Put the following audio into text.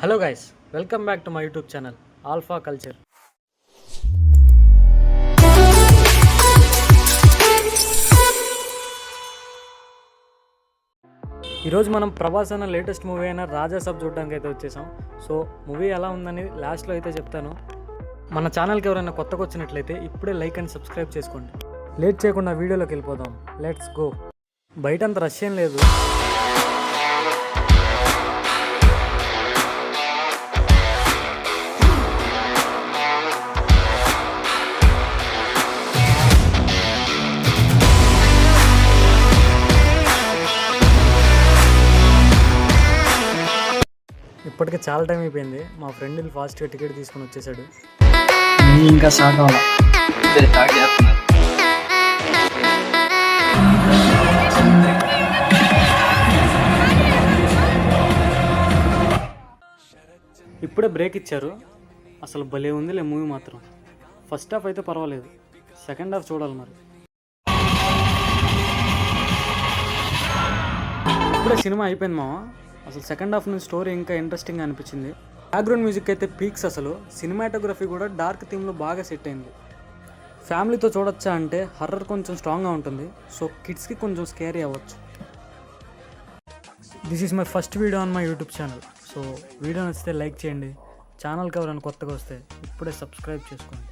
Hello guys, welcome back to my YouTube channel alpha culture. ఈరోజు మనం ప్రభాస్ అన్న latest movie అయిన రాజాసాబ్ చూడడానికి అయితే వచ్చేసాం. సో మూవీ ఎలా ఉందని లాస్ట్లో అయితే చెప్తాను. మన ఛానల్కి ఎవరైనా కొత్తగా వచ్చినట్లయితే ఇప్పుడే లైక్ అండ్ సబ్స్క్రైబ్ చేసుకోండి. లేట్ చేయకుండా వీడియోలోకి వెళ్ళిపోదాం. Let's go. బయట అంత రష్ ఏం లేదు. ఇప్పటికే చాలా టైం అయిపోయింది. మా ఫ్రెండ్ ఫాస్ట్గా టికెట్ తీసుకొని వచ్చేసాడు. ఇంకా స్టార్ట్ అవ్వాలి. స్టార్ట్ చేస్తున్నారు. ఇప్పుడే బ్రేక్ ఇచ్చారు. అసలు భలే ఉందిలే మూవీ మాత్రం. ఫస్ట్ హాఫ్ అయితే పర్వాలేదు, సెకండ్ హాఫ్ చూడాలి మరి. ఇప్పుడే సినిమా అయిపోయింది మామ. అసలు సెకండ్ హాఫ్ నుంచి స్టోరీ ఇంకా ఇంట్రెస్టింగ్గా అనిపించింది. బ్యాక్గ్రౌండ్ మ్యూజిక్ అయితే పీక్స్. అసలు సినిమాటోగ్రఫీ కూడా డార్క్ థీమ్లో బాగా సెట్ అయింది. ఫ్యామిలీతో చూడొచ్చా అంటే హర్రర్ కొంచెం స్ట్రాంగ్గా ఉంటుంది. సో కిడ్స్కి కొంచెం స్కేరీ అవ్వచ్చు. This is my first video on my YouTube channel. So video నచ్చితే లైక్ చేయండి. ఛానల్కి ఎవరైనా కొత్తగా వస్తే ఇప్పుడే సబ్స్క్రైబ్ చేసుకోండి.